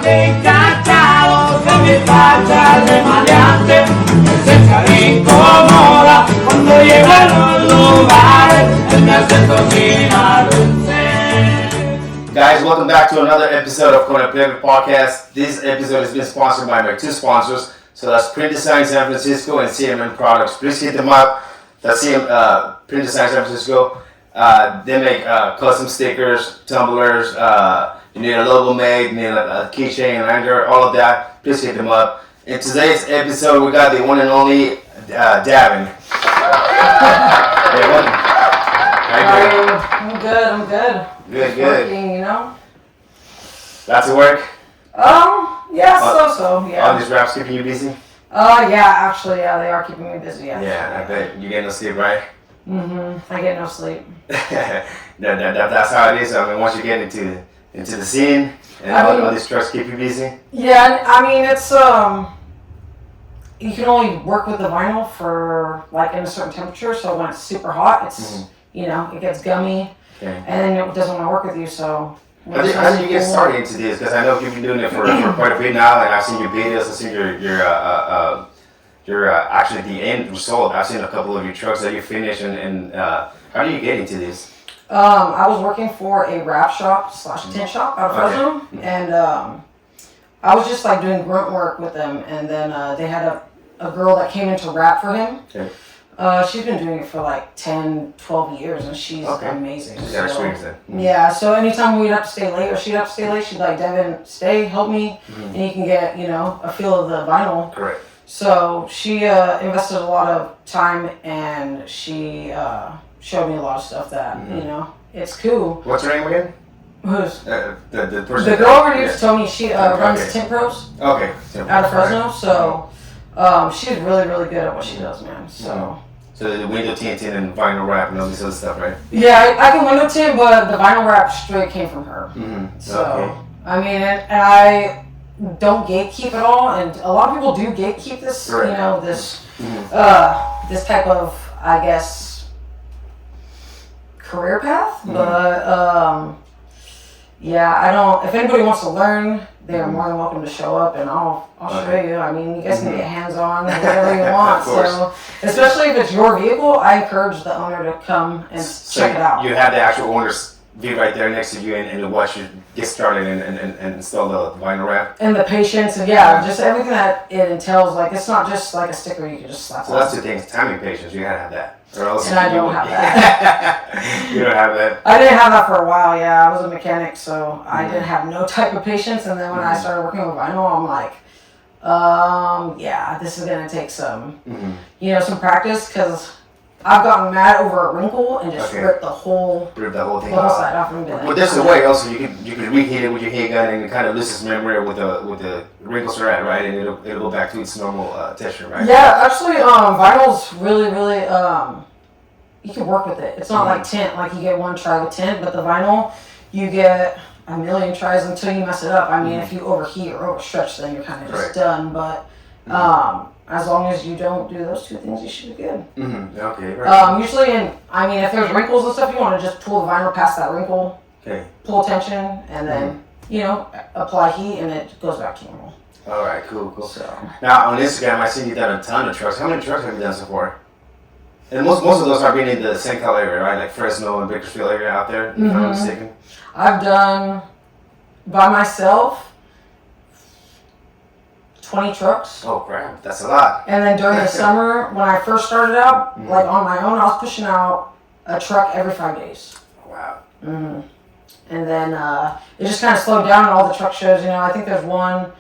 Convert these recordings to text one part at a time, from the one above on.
Incantado que mi facha de maleante se echa incomoda cuando llega a los lugares él me hace cocinar dulce. Guys, welcome back to another episode of Corner Playbook Podcast. This episode has been sponsored by my two sponsors. So that's Print Design San Francisco and CMN Products. Please hit them up. That's Print Design San Francisco. They make custom stickers, tumblers. You need a logo made, you need a keychain, lanyard, all of that. Please hit them up. In today's episode, we got the one and only Dabbin. Hey, welcome. How you doing? I'm good. Good. Working, you know? Lots of work? Yeah, so, yeah. All these raps keeping you busy? They are keeping me busy, yeah. Yeah, I bet. You get no sleep, right? I get no sleep. That's how it is. I mean, once you get into the scene and all these trucks keep you busy. Yeah, I mean, it's, you can only work with the vinyl for, like, in a certain temperature, so when it's super hot, it's, you know, it gets gummy, and then it doesn't want to work with you, so... How did you get started into this? Because I know you've been doing it for quite a bit now, and I've seen your videos, I've seen your actually the end result. I've seen a couple of your trucks that you finish, and how do you get into this? I was working for a wrap shop / tint shop out of Fresno, and I was just like doing grunt work with them, and then they had a girl that came in to wrap for him. Okay. She's been doing it for like 10, 12 years, and she's amazing. She's got experience then. Yeah, so anytime we'd have to stay late, or she'd have to stay late, she'd like, Devin, stay, help me, and you can get, you know, a feel of the vinyl. Correct. So she invested a lot of time, and she showed me a lot of stuff that, you know, it's cool. What's her name again? Who's? The person. The girl over here is Tony. She runs Tint Pros. Okay. Out of Fresno, so she's really, really good at what she does, man. So the window tinting and vinyl wrap and all this other stuff, right? Yeah, I can window tint, but the vinyl wrap straight came from her. So I mean, and I don't gatekeep at all, and a lot of people do gatekeep this. You know, this this type of, I guess, career path. But yeah, I don't. If anybody wants to learn, they're more than welcome to show up, and I'll show you. I mean, you guys can get hands-on, whatever you want. So, especially if it's your vehicle, I encourage the owner to come and check it out. You have the actual owner's be right there next to you and watch you get started and install the vinyl wrap. And the patience, and just everything that it entails. Like, it's not just like a sticker you can just slap on. So that's the thing, timing patience. You gotta have that. Or else and I don't have that. You don't have that? I didn't have that for a while, I was a mechanic, so I didn't have no type of patience. And then when I started working with vinyl, I'm like, this is gonna take some, you know, some practice, because I've gotten mad over a wrinkle and just ripped the whole thing side off. But there's a way also you can reheat it with your heat gun, and it kind of loses memory with the wrinkles are at, right, and it'll go back to its normal texture, right? Yeah, actually, vinyl's really you can work with it. It's not like tint, like you get one try with tint, but the vinyl you get a million tries until you mess it up. I mean, if you overheat or overstretch, then you're kind of just done. But as long as you don't do those two things, you should be good. Okay. Right. Usually, if there's wrinkles and stuff, you want to just pull the vinyl past that wrinkle, pull tension, and then, you know, apply heat, and it goes back to normal. All right, cool. So. Now, on Instagram, I see you done a ton of trucks. How many trucks have you done so far? And most of those are being in the St. Cloud area, right? Like Fresno and Bakersfield area out there, if I'm not mistaken. I've done, by myself, 20 trucks. Oh crap, that's a lot. And then during the summer, when I first started out, like on my own, I was pushing out a truck every 5 days. Wow. And then it just kind of slowed down in all the truck shows. You know, I think there's one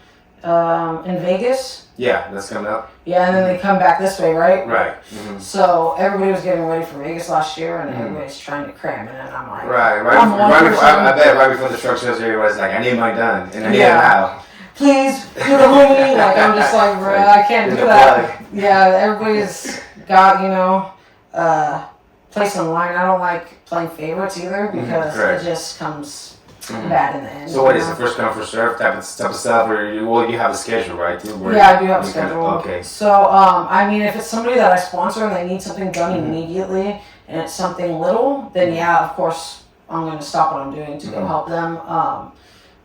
in Vegas. Yeah, that's coming up. Yeah, and then they come back this way, right? Right. So everybody was getting ready for Vegas last year, and everybody's trying to cram, and then I'm like, I bet right before the truck shows, everybody's like, I need mine done, and I need it now. Please, do the homie. Like, I'm just like, bro, I can't do that. Yeah, everybody's got, you know, place in line. I don't like playing favorites either, because it just comes bad in the end. So what is it, first come, first serve type of stuff, or you have a schedule, right? Too, yeah, I do have a schedule. Okay. So, if it's somebody that I sponsor and they need something done immediately, and it's something little, then of course, I'm going to stop what I'm doing to go help them.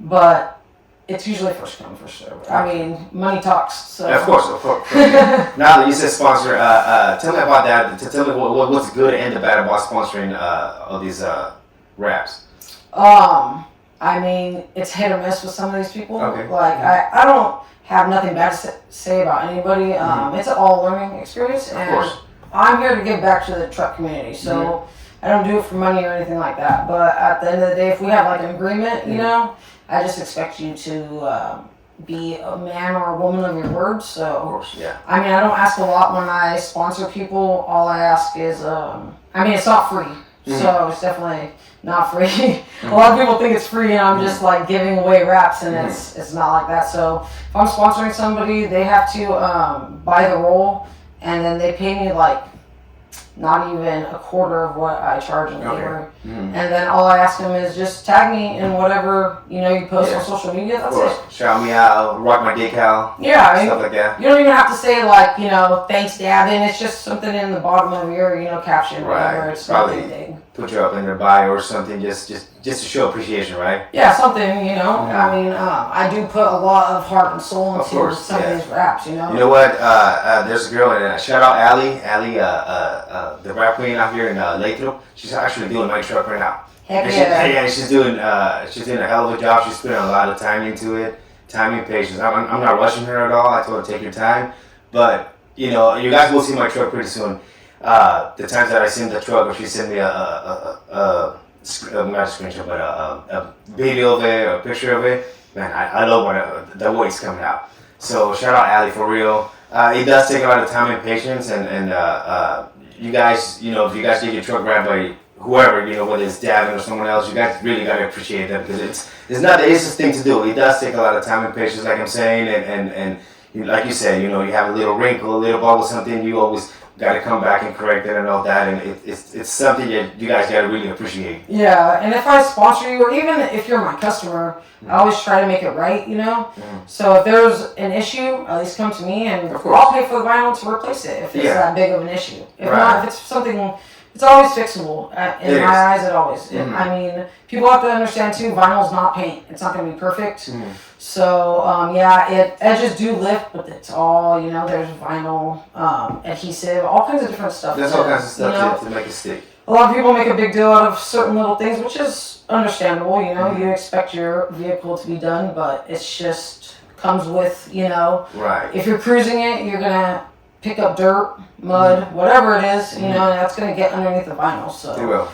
But it's usually first come, first serve. I mean, money talks. So. Of course. Now that you said sponsor, tell me about that. Tell me what's good and the bad about sponsoring all these raps. I mean, it's hit or miss with some of these people. Okay. Like, I don't have nothing bad to say about anybody. It's an all learning experience, and Of course. I'm here to give back to the truck community. So I don't do it for money or anything like that. But at the end of the day, if we have like an agreement, you know, I just expect you to be a man or a woman of your word. So, Of course, yeah. I mean, I don't ask a lot when I sponsor people. All I ask is, I mean, it's not free. So it's definitely not free. A lot of people think it's free and I'm just like giving away wraps, and it's not like that. So if I'm sponsoring somebody, they have to buy the roll, and then they pay me like not even a quarter of what I charge in labor. And then all I ask them is just tag me in whatever, you know, you post on social media. That's it. Shout me out, rock my decal. Yeah, I mean, stuff like that. you don't even have to say like, you know, thanks Dabbin. It's just something in the bottom of your, you know, caption, whatever. It's Probably nothing big. put you up in their bio or something, just to show appreciation, right? Yeah, something, you know. I mean, I do put a lot of heart and soul into some of these raps, you know. You know what? There's a girl, and shout out Allie, the rap queen out here in Lathrop. She's actually doing my truck right now. Heck And yeah. she's doing a hell of a job. She's putting a lot of time into it, time and patience. I'm not rushing her at all. I told her take your time, but you know, you guys will see my truck pretty soon. The times that I send the truck, or she sent me not a screenshot, but a video of it, a picture of it. Man, I love when the weight's coming out. So shout out Allie for real. It does take a lot of time and patience, and you guys, you know, if you guys get your truck grabbed by whoever, you know, whether it's Dabbin or someone else, you guys really gotta appreciate that, because it's not the easiest thing to do. It does take a lot of time and patience, like I'm saying, and you, like you said, you know, you have a little wrinkle, a little bubble, something, you always gotta come back and correct it and all that, and it's something that you guys gotta really appreciate. Yeah, and if I sponsor you, or even if you're my customer, I always try to make it right, you know? So if there's an issue, at least come to me, and I'll pay for the vinyl to replace it if it's that big of an issue. If not, if it's something, it's always fixable. In my eyes, it always. I mean, people have to understand too, vinyl's not paint. It's not going to be perfect. So, yeah, edges do lift, but it's all, you know, there's vinyl, adhesive, all kinds of different stuff. There's all kinds of stuff you know? to make it stick. A lot of people make a big deal out of certain little things, which is understandable, you know, you expect your vehicle to be done, but it's just comes with, you know, if you're cruising it, you're gonna pick up dirt, mud, whatever it is, you know, and that's gonna get underneath the vinyl, so. It will.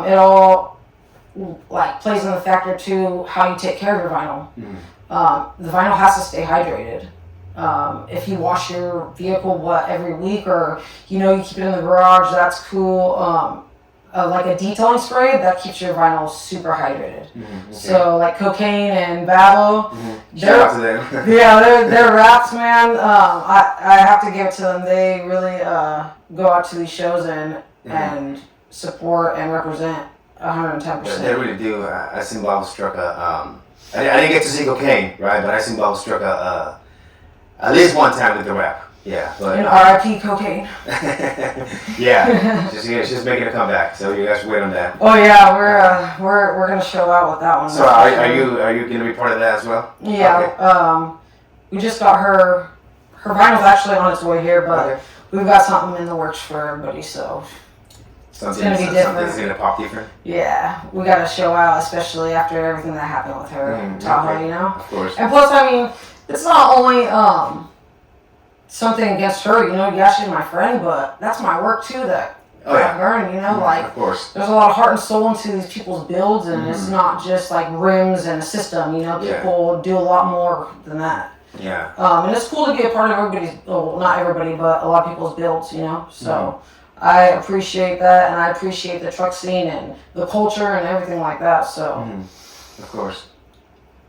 It all, like, plays in the factor to how you take care of your vinyl. The vinyl has to stay hydrated. If you wash your vehicle, every week, or, you know, you keep it in the garage, that's cool. Like a detailing spray, that keeps your vinyl super hydrated. So, like cocaine and Babo, shout out to them. yeah, they're raps, man. I have to give it to them. They really go out to these shows and support and represent 110%. They really do. I seen Babo struck I didn't get to see cocaine, right? But I seen Babo struck at least one time with the rap. Yeah, but and R.I.P. cocaine. yeah, she's making a comeback. So you guys wait on that. Oh yeah, we're gonna show out with that one. So are you gonna be part of that as well? Yeah. Okay. We just got her vinyl's actually on its way here, but we've got something in the works for everybody. So it's gonna be different. Something's gonna pop different. Yeah, we got to show out, especially after everything that happened with her in Tahoe, you know. Of course. And plus, I mean, it's not only something against her, you know. Yeah, she's my friend, but that's my work too. That I learned, you know, like of course. There's a lot of heart and soul into these people's builds, and it's not just like rims and a system. You know, people do a lot more than that. Yeah. And it's cool to be a part of everybody's, well, not everybody, but a lot of people's builds, you know. So I appreciate that, and I appreciate the truck scene and the culture and everything like that. So. Of course.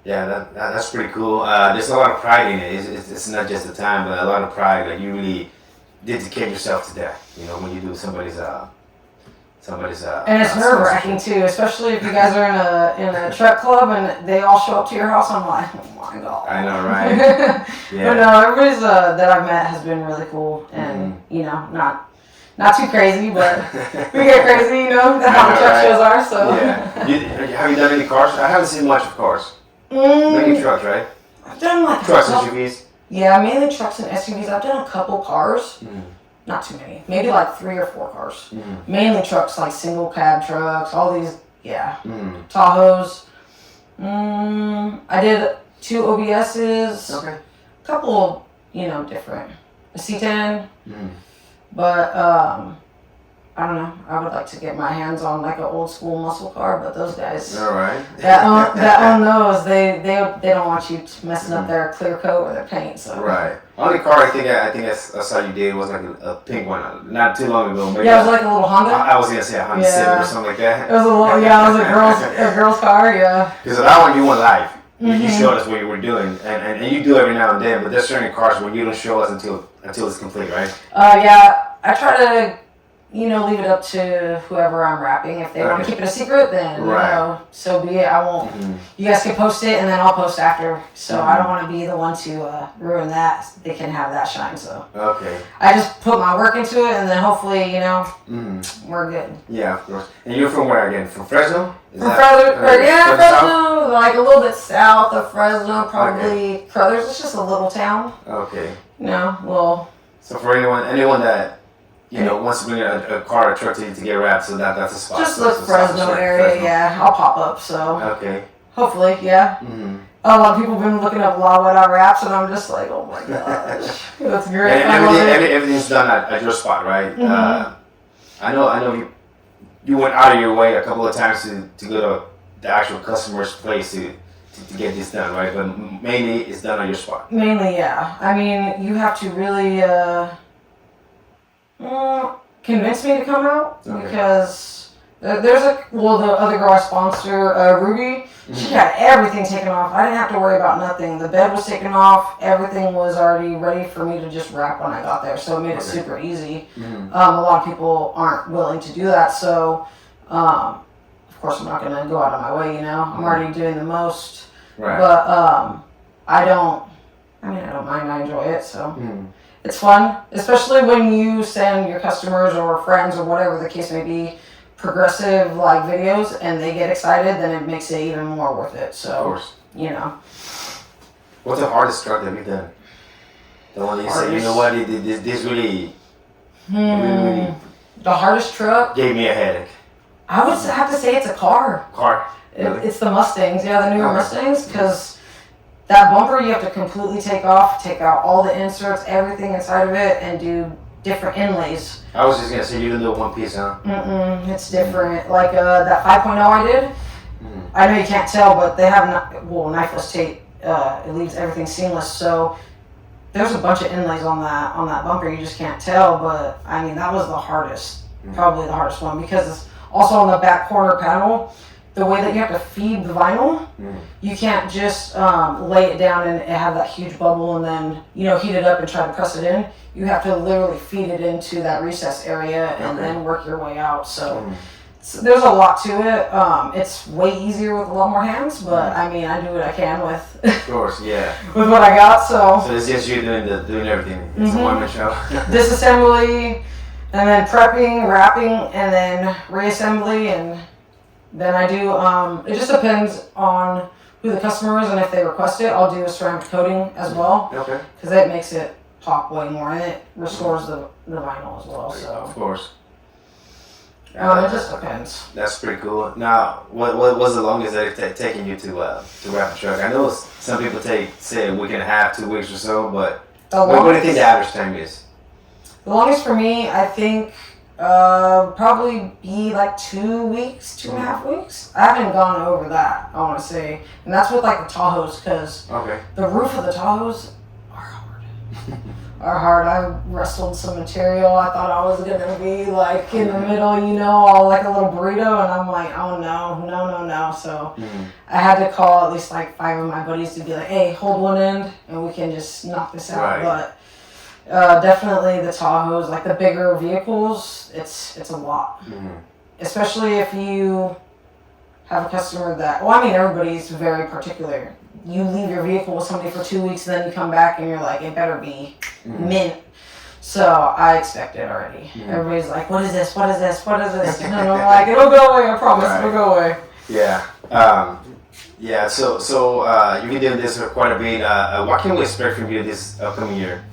Yeah, that's pretty cool. There's a lot of pride in it. It's not just the time, but a lot of pride. Like you really dedicate yourself to that. You know, when you do somebody's. And it's nerve-wracking too, especially if you guys are in a truck club and they all show up to your house. I'm like, oh my god. I know, right? Yeah. But no, everybody's that I've met has been really cool, and you know, not too crazy, but we get crazy, you know. That's how the truck shows are. So. Yeah. Have you done any cars? I haven't seen much of cars. Mainly trucks, right? I've done like Trucks, SUVs. Yeah, mainly trucks and SUVs. I've done a couple cars. Not too many. Maybe like 3 or 4 cars. Mainly trucks, like single cab trucks, all these, Tahoes. I did 2 OBSs. Okay. A couple, different. A C10. But, I don't know. I would like to get my hands on like an old school muscle car, but those guys that own those, they don't want you messing up their clear coat or their paint. So right. Only car I think I saw you did was like a pink one, not too long ago. Maybe it was like a little Honda. I was gonna say a Honda Civic or something like that. It was it was a girl's car, yeah. Because that one you went live. You showed us what you were doing, and you do every now and then. But there's certain cars where you don't show us until it's complete, right? Yeah. I try to. Leave it up to whoever I'm rapping. If they want to keep it a secret, then, so be it. I won't. You guys can post it, and then I'll post after. So I don't want to be the one to ruin that. They can have that shine, so. Okay. I just put my work into it, and then hopefully, we're good. Yeah, of course. And you're from where again? From Fresno? Fresno, like a little bit south of Fresno, probably. Crothers, it's just a little town. Okay. So for anyone that wants to bring a car or truck to get wrapped, so that's a spot. Just look Fresno area, yeah. I'll pop up, so. Okay. Hopefully, yeah. A lot of people have been looking up La Weta wraps, and I'm just like, oh my gosh, that's great. And everything's done at your spot, right? I know you went out of your way a couple of times to go to the actual customer's place to get this done, right? But mainly it's done on your spot. Mainly, yeah. I mean, you have to really convince me to come out because there's the other girl I sponsor, Ruby. She got everything taken off. I didn't have to worry about nothing. The bed was taken off. Everything was already ready for me to just wrap when I got there. So it made it super easy. A lot of people aren't willing to do that. So, of course, I'm not going to go out of my way, I'm already doing the most. Right. But I don't mind. I enjoy it. So it's fun, especially when you send your customers or friends or whatever the case may be progressive like videos and they get excited, then it makes it even more worth it. So, of course. What's the hardest truck that you've done? The one that you say, you know what, this really, really the hardest truck gave me a headache. I would have to say it's a car. Really? It's the Mustangs, the newer Mustangs, because that bumper you have to completely take off, take out all the inserts, everything inside of it, and do different inlays. I was just gonna say you didn't do one piece, huh? It's different. Like that 5.0 I did. I know you can't tell, but they have knifeless tape. It leaves everything seamless. So there's a bunch of inlays on that bumper. You just can't tell, but I mean that was the hardest, probably the hardest one, because it's also on the back corner panel. The way that you have to feed the vinyl, you can't just lay it down and have that huge bubble and then heat it up and try to press it in. You have to literally feed it into that recess area and then work your way out. So there's a lot to it. It's way easier with a lot more hands, but I mean I do what I can with. Of course, yeah. With what I got, so. So it's just you doing everything. It's a one-man show. Disassembly, and then prepping, wrapping, and then reassembly, and then I do, it just depends on who the customer is, and if they request it, I'll do a ceramic coating as well. Okay. Because that makes it pop way more, and it restores the vinyl as well, so. Of course. It just depends. That's pretty cool. Now, what was the longest that it's taken you to wrap a truck? I know some people say a week and a half, 2 weeks or so, but what do you think the average time is? The longest for me, I think, probably be like 2 weeks, 2.5 weeks. I haven't gone over that, I want to say. And that's with like the Tahoes, because the roof of the Tahoes are hard. I wrestled some material. I thought I was going to be like in the middle, all like a little burrito. And I'm like, oh no. So I had to call at least like 5 of my buddies to be like, hey, hold one end and we can just knock this out. Right. But definitely the Tahoes, like the bigger vehicles, it's a lot. Especially if you have a customer that, everybody's very particular. You leave your vehicle with somebody for 2 weeks, and then you come back and you're like, it better be mint. So I expect it already. Everybody's like, what is this? And I'm like, it'll go away, I promise, it'll go away. Yeah. Yeah, so you've been doing this for quite a bit. What can we expect from you this upcoming year?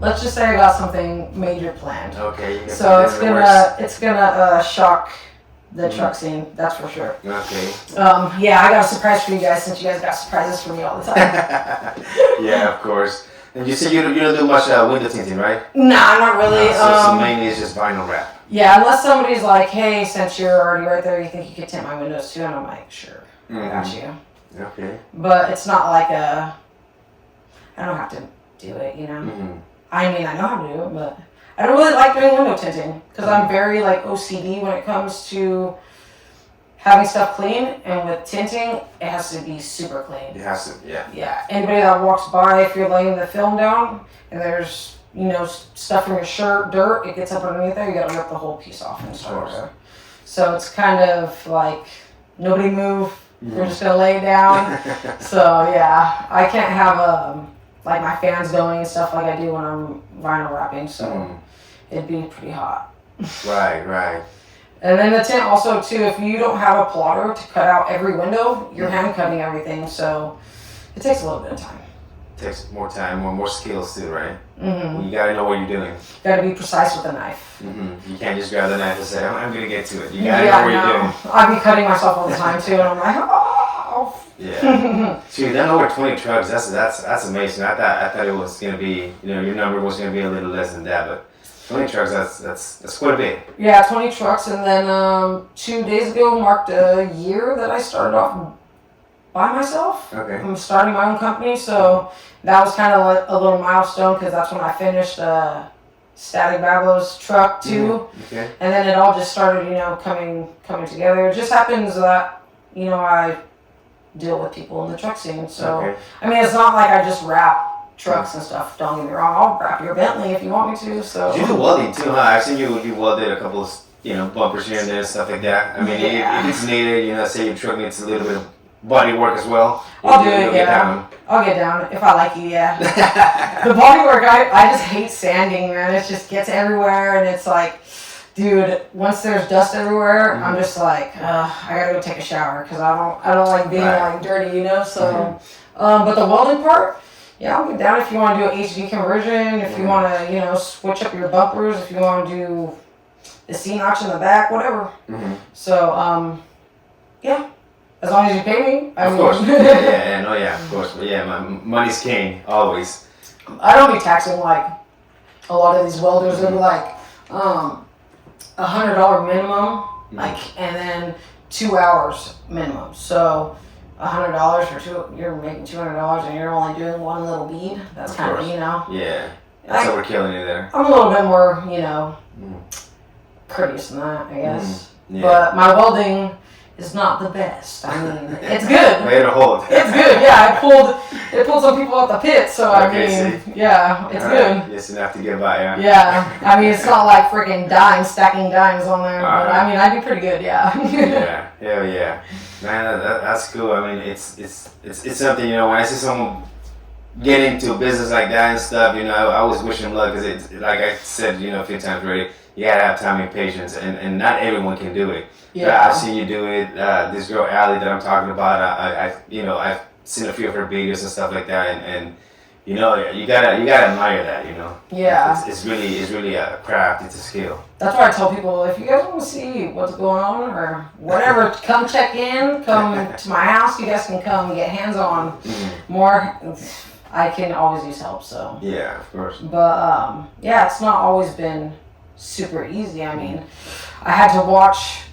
Let's just say I got something major planned. Okay. So it's gonna shock the truck scene, that's for sure. Okay. Yeah, I got a surprise for you guys since you guys got surprises for me all the time. Yeah, of course. And you said you don't do much window tinting, right? Nah, not really. So mainly it's just vinyl wrap. Yeah, unless somebody's like, hey, since you're already right there, you think you could tint my windows too? And I'm like, sure, I got you. Okay. But it's not like I don't have to do it, you know? Mm-hmm. I mean, I know how to do it, but I don't really like doing window tinting because I'm very like OCD when it comes to having stuff clean, and with tinting, it has to be super clean. It has to, yeah. Yeah, anybody that walks by, if you're laying the film down and there's, you know, stuff from your shirt, dirt, it gets up underneath there, you gotta rip the whole piece off and start over. So it's kind of like, nobody move, we're just gonna lay it down. So yeah, I can't have like my fans going and stuff like I do when I'm vinyl wrapping, so it'd be pretty hot. Right. And then the tint also too, if you don't have a plotter to cut out every window, you're hand cutting everything, so it takes a little bit of time. It takes more time, more skills too, right? Mm-hmm. You gotta know what you're doing. You gotta be precise with the knife. Mm-hmm. You can't just grab the knife and say, I'm gonna get to it. You gotta know what you're doing. I be cutting myself all the time too, and I'm like, oh. Yeah. So you've done over 20 trucks. That's amazing. I thought it was gonna be, you know, your number was gonna be a little less than that, but 20 trucks, that's quite a bit. Yeah, 20 trucks, and then 2 days ago marked a year that I started off by myself. Okay. I'm starting my own company, so that was kind of like a little milestone because that's when I finished Static Babo's truck too. Okay. And then it all just started, you know, coming together. It just happens that, you know, I deal with people in the truck scene, so I mean, it's not like I just wrap trucks and stuff, don't get me wrong, I'll wrap your Bentley if you want me to, so. You do welding too, huh? I've seen you welded a couple of, you know, bumpers here and there and stuff like that. I mean, if it's needed, you know, say your truck needs a little bit of body work as well. I'll do it, yeah. I'll get down if I like you, yeah. The body work, I just hate sanding, man. It just gets everywhere, and it's like, dude, once there's dust everywhere, I'm just like, I gotta go take a shower because I don't like being like dirty, you know. So, but the welding part, yeah, I'll get down if you want to do an HD conversion, if you want to, you know, switch up your bumpers, if you want to do the C-notch in the back, whatever. So, yeah, as long as you pay me. Of course. Of course. But yeah, money's king, always. I don't be taxing like a lot of these welders. They're like $100 minimum, like, and then 2 hours minimum. So $100 for you're making $200, and you're only doing one little bead. That's kind of, you know. Yeah, that's how we're killing you there. I'm a little bit more, you know, courteous than that, I guess. Yeah. But my welding is not the best. I mean, it's good. Way to hold. It's good. Yeah, it pulled some people out the pit, so I mean, yeah, it's good. Just enough to get by, yeah. Yeah, I mean, it's not like freaking stacking dimes on there, but I mean, I do pretty good, yeah. Yeah, hell yeah, man, that's cool. I mean, it's something, you know, when I see someone get into a business like that and stuff, you know, I always wish them luck because it's like I said, you know, a few times already. You gotta have time and patience, and not everyone can do it. Yeah, I've seen you do it. This girl Allie that I'm talking about, I've seen a few of her videos and stuff like that, and you know, you gotta admire that, you know. Yeah. It's really a craft. It's a skill. That's why I tell people, if you guys want to see what's going on or whatever, come check in. Come to my house. You guys can come get hands on more. I can always use help. So. Yeah, of course. But yeah, it's not always been super easy. I mean, I had to watch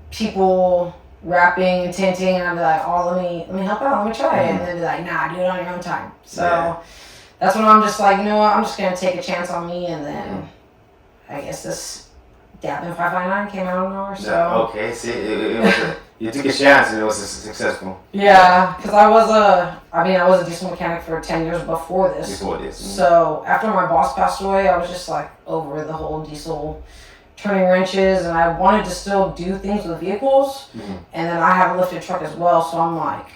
people wrapping and tinting, and I'd be like, oh, let me help out, let me try it, and then be like, nah, do it on your own time. So that's when I'm just like, you know what, I'm just gonna take a chance on me, and then I guess this Dabbin559 came out of nowhere. So okay, see, you took a chance and it was successful. Yeah, because I was a diesel mechanic for 10 years before this. So after my boss passed away, I was just like over the whole diesel turning wrenches, and I wanted to still do things with vehicles. And then I have a lifted truck as well, so I'm like,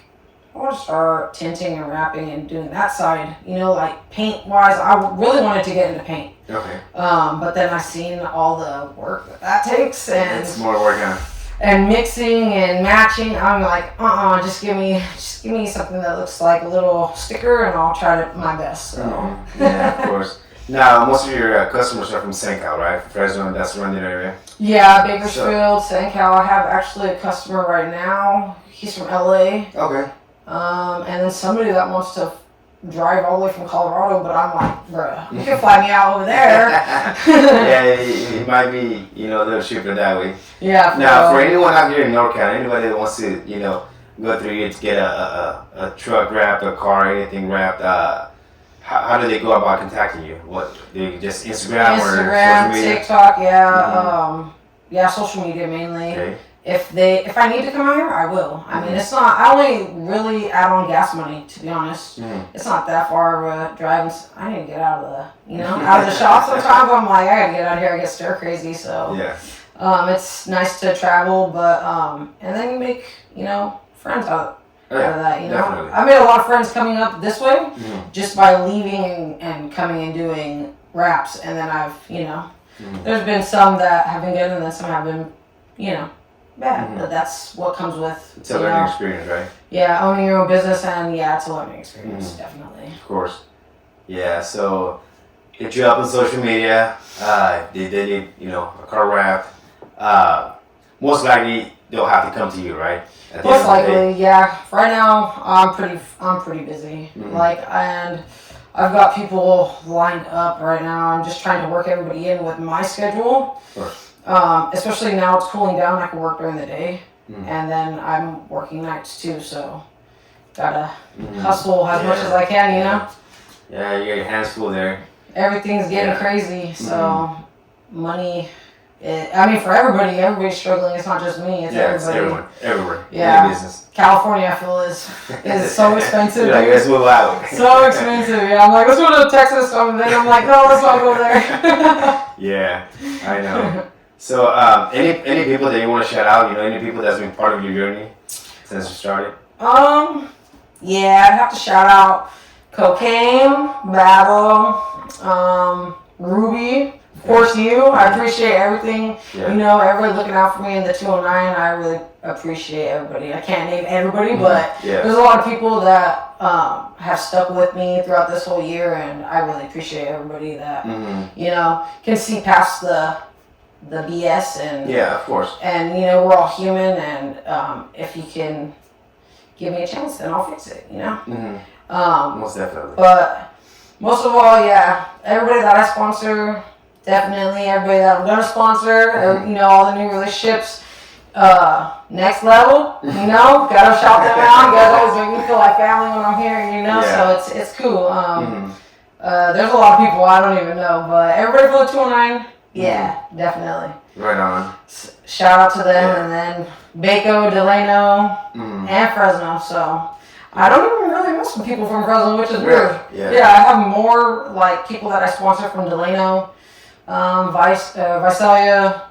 I want to start tinting and wrapping and doing that side. You know, like paint wise, I really wanted to get into paint. Okay. But then I seen all the work that takes, and it's more work, huh? and mixing and matching. I'm like, just give me something that looks like a little sticker, and I'll try my best. So. Yeah, of course. Now, most of your customers are from St. Cal, right? Fresno, and that's surrounding area. Yeah, Bakersfield, St. Cal. I have actually a customer right now. He's from LA. Okay. And then somebody that wants to drive all the way from Colorado, but I'm like, bruh, you can fly me out over there. Yeah, it might be, a little cheaper that way. Yeah. Now, for anyone out here in NorCal, anybody that wants to, go through you to get a truck wrapped, a car, anything wrapped, how do they go about contacting you? What, they just Instagram or social media? TikTok, yeah. Yeah, social media mainly. Okay. If I need to come out here, I will. I mean, it's not. I only really add on gas money, to be honest. It's not that far of a drive. I need to get out of the shop. Sometimes I'm like, I gotta get out of here. I get stir crazy. So yeah. It's nice to travel, but and then you make friends out of that. Definitely. I made a lot of friends coming up this way just by leaving and coming and doing wraps, and then I've there's been some that have been good, and then some have been bad, but that's what comes with it's a learning experience, right? Yeah, owning your own business, and it's a learning experience, definitely. Of course. Yeah, so hit you up on social media. They need, a car wrap. Most likely they'll have to come to you, right? Most likely, yeah. Right now, I'm pretty busy. And I've got people lined up right now. I'm just trying to work everybody in with my schedule. Of course. Especially now it's cooling down, I can work during the day, and then I'm working nights too, so gotta hustle as much as I can, Yeah, you got your hands full there. Everything's getting crazy, so money, for everybody's struggling. It's not just me, it's everybody. It's everywhere. Yeah. Business. California, I feel, is so expensive. You're like, let's move out. So expensive, yeah. I'm like, let's go to Texas, and then I'm like, no, let's not go there. Yeah, I know. So, any people that you want to shout out? Any people that's been part of your journey since you started? Yeah, I'd have to shout out Cocaine, Battle, Ruby, of course you. I appreciate everything. Yeah. Everybody looking out for me in the 209. I really appreciate everybody. I can't name everybody, but there's a lot of people that have stuck with me throughout this whole year, and I really appreciate everybody that can see past the BS, and of course, and we're all human, and if you can give me a chance, then I'll fix it. Most definitely. But most of all, everybody that I sponsor, definitely everybody that I'm gonna sponsor, all the new relationships, next level, gotta shout them out. You guys always make me feel like family when I'm here, so it's cool. There's a lot of people I don't even know, but everybody for the 209. Yeah, definitely. Right on. Shout out to them, and then Baco, Delano, and Fresno. So I don't even really mess with people from Fresno, which is weird. Yeah, I have more people that I sponsor from Delano, Visalia,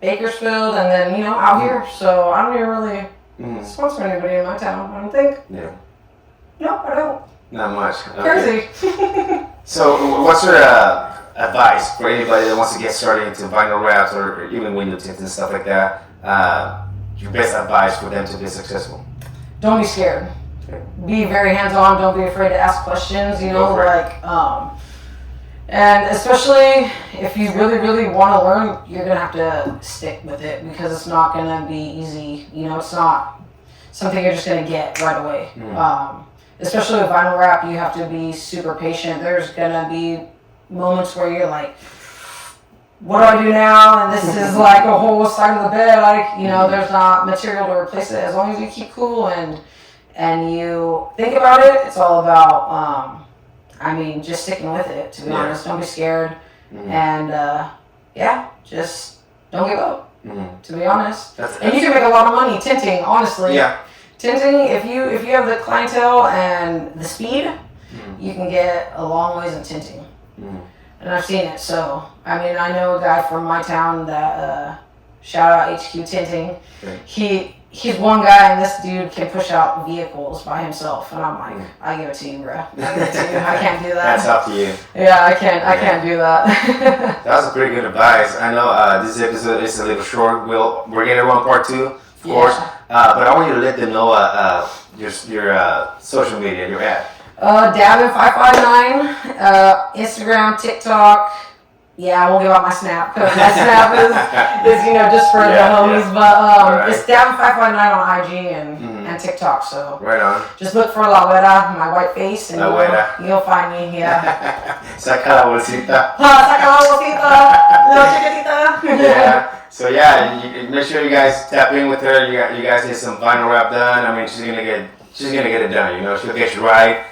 Bakersfield, and then out here. So I don't even really sponsor anybody in my town. I don't think. Yeah. No, I don't. Not much. Okay. Crazy. So what's your advice for anybody that wants to get started into vinyl wraps or even window tints and stuff like that? Your best advice for them to be successful? Don't be scared. Okay. Be very hands-on. Don't be afraid to ask questions. And especially if you really, really want to learn, you're gonna have to stick with it, because it's not gonna be easy. It's not something you're just gonna get right away. Especially with vinyl wrap, you have to be super patient. There's gonna be moments where you're like, what do I do now? And this is like a whole side of the bed. There's not material to replace it. As long as you keep cool and you think about it, it's all about, just sticking with it, to be honest. Don't be scared. And, just don't give up, to be honest. And you can make a lot of money tinting, honestly. Yeah. Tinting, if you have the clientele and the speed, you can get a long ways in tinting. And I've seen it. So, I know a guy from my town that, shout out HQ Tinting. Okay. he's one guy, and this dude can push out vehicles by himself, and I'm like, I give it to you, bro. I give it to you. I can't do that. That's up to you. Yeah, I can't do that. That was a pretty good advice. I know this episode is a little short. We're getting around part 2, of course. But I want you to let them know your social media, your app. Dabbin559, Instagram, TikTok. Yeah, I won't give out my Snap because my Snap is just for the homies. Yeah. But it's Dabbin559 on IG and TikTok. So right on. Just look for La Güera, my white face, and you'll find me. Yeah. Saca la bolsita. Saca la bolsita, little chiquitita. Yeah. So you make sure you guys tap in with her. You guys get some vinyl wrap done. I mean, she's gonna get it done. She'll get you right.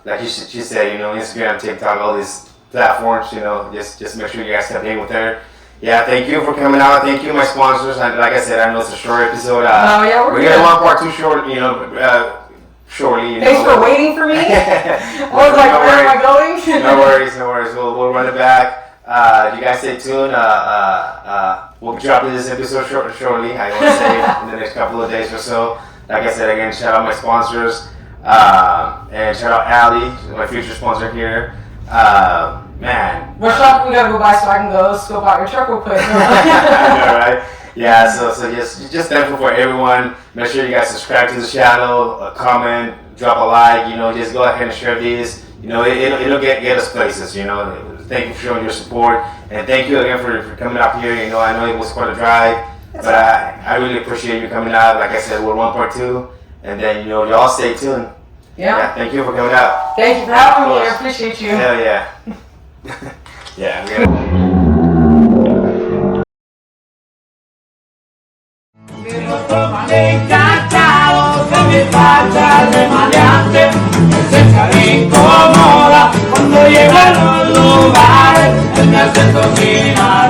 Like she said, Instagram, TikTok, all these platforms. Just make sure you guys tap in with her. Yeah, thank you for coming out. Thank you, my sponsors. And like I said, I know it's a short episode. We're gonna want part 2 short. Shortly. Thanks for waiting for me. I was like, where am I going? No worries. We'll run it back. You guys stay tuned. We'll be dropping this episode shortly. I want to say in the next couple of days or so. Like I said again, shout out my sponsors. And shout out Allie, my future sponsor here. Man. What shop we gotta go by so I can go scope out your truck real quick? I know, right? Yeah, so just thankful for everyone. Make sure you guys subscribe to the channel, comment, drop a like, just go ahead and share these. It'll get us places, Thank you for showing your support. And thank you again for coming out here. I know it was quite a drive, but I really appreciate you coming out. Like I said, we're on part 2. And then, y'all stay tuned. Yeah. Thank you for coming out. Thank you for having me. I appreciate you. Hell yeah. Yeah. Encantado se me pasa de maleante, esencia me incomoda cuando llegan los lugares, me hace cocinar.